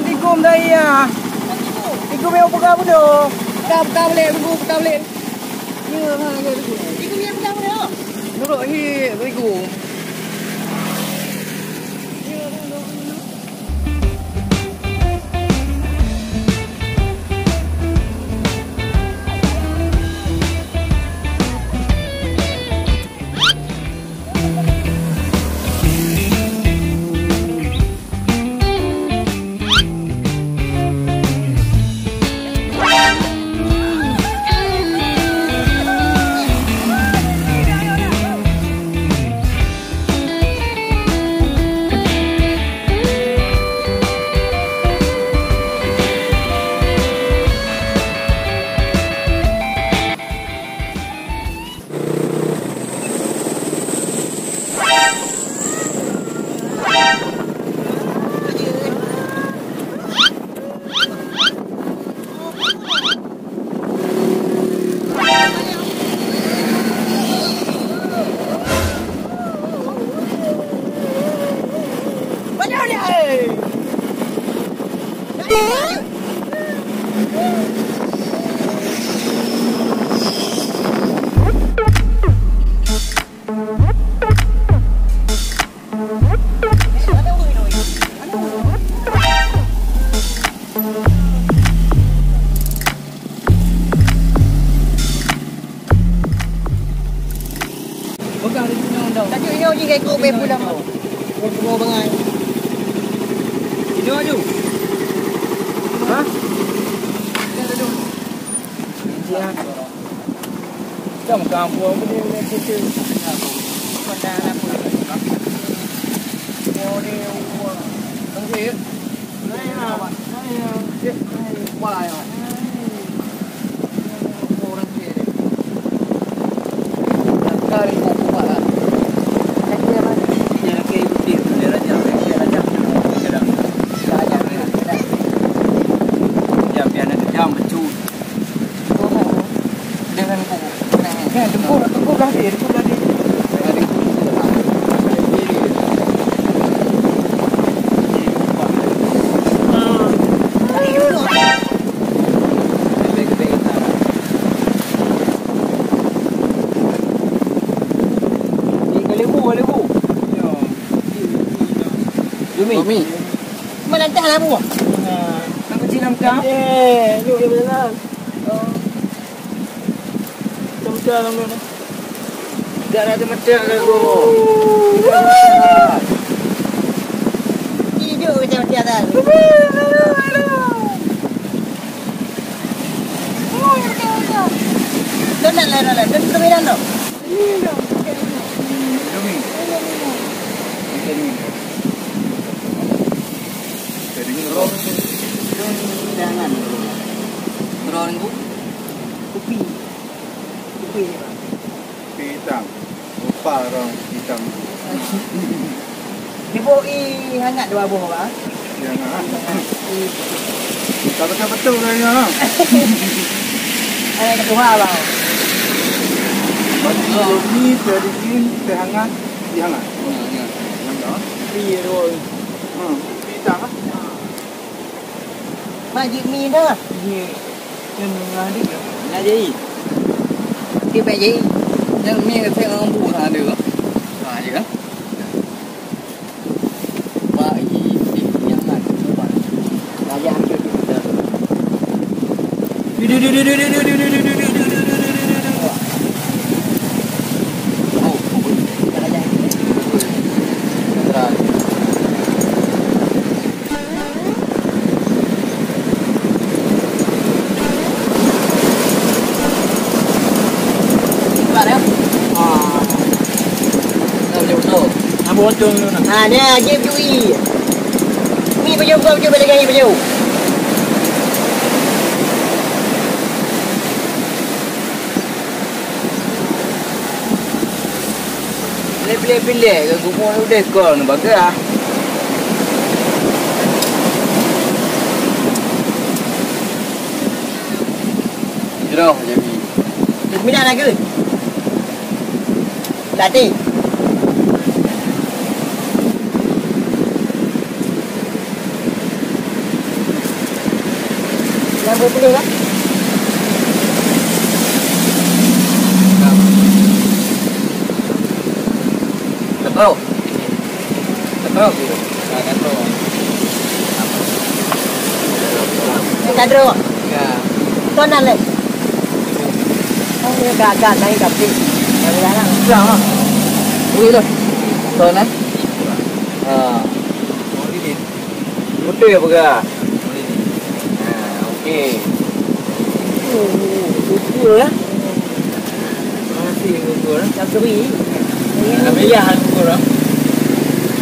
Tikum dah iya. Tikum yang pegang pun dah. Pegang balik, pegang balik. Ya, ha ya tikum. Tikum yang pegang pun dah. Nurut hi, tikum. Ikut be pulang. Semua bangai. Ini aju. Ha? Ya. Jom kampung boleh kecil. Pandang apa? Oh ni. Tengok ya. Saya. Wah ya. Orang dia. Kari aku buat. Umi. Mana dah lah buah? Nak kecil nampak? Yuk dia berjalan. Macam lah mana? Tak ada macam lah tu. Hidup macam-macam dah. Donat lah, donat. Donat tu beran tu. Jangan. Berapa ribu? Kopi. Kopi hitam. Lupa orang hitam. Diboi hangat dua buah bang. Jangan. Tak betul-betul kayaknya. Ada kedua bang. Baju ni terdikin terhangat, dihangat. Hangat. Iya dua. Hitam ah. Majik mi dah. Ni yang ngadi. Ngadi. Dia baik. Yang mi cái xe ông bù thà được. Phải gì đó. Ba gì đi nhắn lại các bạn. Là giam chưa được. Bocor tu nak. Ha dia game cui. Ni baju kau baju balik lagi baju. Pilih-pilih ke gumur udah kau nak bagai ah. Draw jadi. Minat nak ke? Latih. Yang boleh kan? Draw. Draw gitu. Jangan draw. Tak draw. Ya. Tuan nak leh. Oh, dia gagak naik kapal. Jalan-jalan. Jangan. Boleh lah. Tuan kan? Boleh ni. Betul ya Boga? Boleh ni. Okey. Betul lah. Masih gugur. Tak beri. Nama ya hal gugur.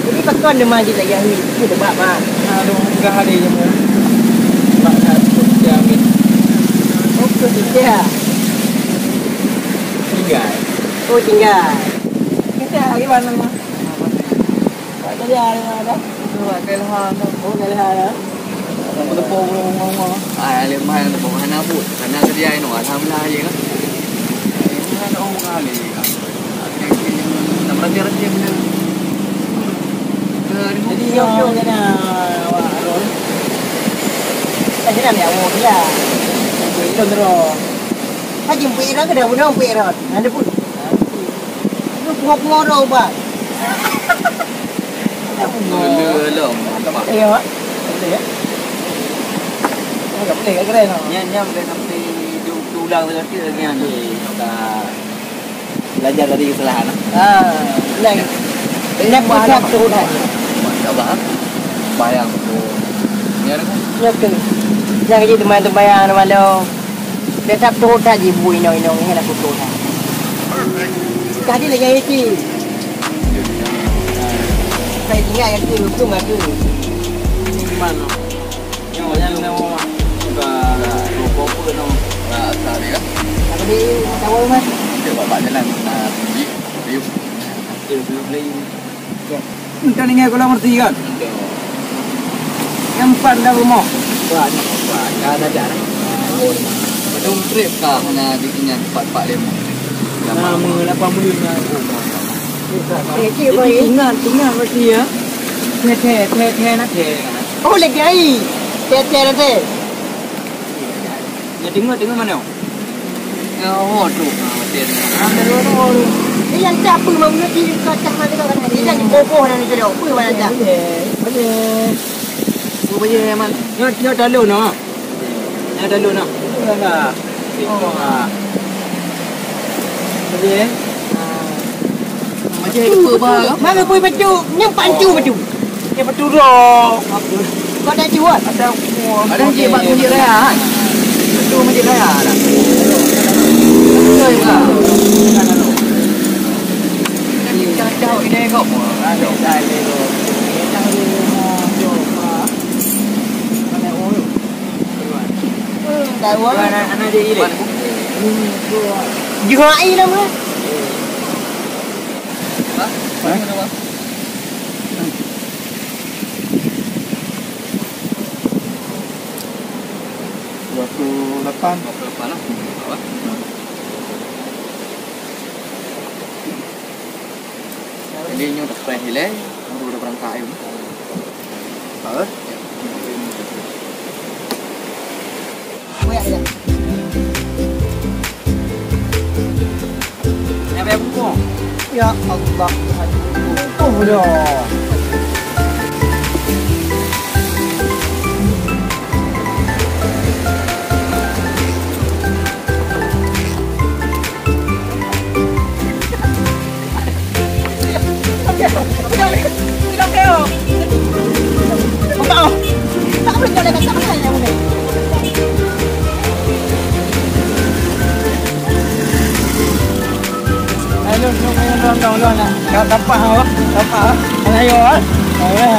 Ini pakai dia maju lagi yang ni. Ini sebab apa? Aduh, enggak hari je mu. Pak satu jamin. Oh, tinggal. Tinggal. Oh, tinggal. Kita hari mana mah? Tak ada hari mana? Buat kelhan tu. Oh, kalau hari. Tepung ngomong. Lemah yang tepung hana put. Karena sedia ini orang lah je kan. Ini kan orang kali. Nak raja-raja benda. Jadi yo kena awak ron. Tak kena ni awak dia. Itu terus. Haji pira ke dah bunuh pira. Ada pun. Lu pungo ro ba. Lelong. Ya. Betul ya. Enggak boleh keren no. Nyam boleh sampai tulang dengan kita dengan belajar dari kesalahan. Lain. Ini pasal tu dah. Coba bayang tu. Ya kan? Ya ke. Jangan jadi teman-teman yang malu. Dia tak tahu dah je bui no ini nak foto dah. Tadi lagi itu. Saya tinggal yang tu mah tu. Di mana? Yang nama juga apa no. Tadi kan. Tapi tahu mas. Dia bapak jalan pergi. Dia beli. Kan ingat kalau ngerti kan? Yang empat dah rumah. Banyak ada jalan. Padung trip kah mana dikinya 445. Nama 85 rumah. Tinggal mesti ya. Teh nak teh. Oh lagi ai. Teh nanti. Ya tengok mana? Oh tu teh. Ini yang siapa mengerti kacang mana kau kan? Ini yang boboh nanti tu. Apa mana dah? Boleh man. Nyo dalu no. Nyo dalu no. Enggak. Tengok ah. Boleh. Macam apa bah? Mana pun baju, yang pancu baju. Ya betul roh. Kau dah jual? Ada Ada je bak kunci rehat. Betul macam rehat dah. Betul ke? Jauh ini kau. Ada dai lo. Yang rumah coba. Mana ulu. Tahu Mana anak dia ini. Juga ai nama. Mana? 28 berapa lah? Jadi nyo dah spray hilang, baru dah berangkat ayo. Tahu? Buat dia. Yang bayar buku. Ya Allah Tuhan. Oh dah. Tidak keo. Enggak. Tak boleh jalan kat sana yang ni. Ayo, dong nak. Kau tapak ah. Tapak ah. Ayo ah. Ayo.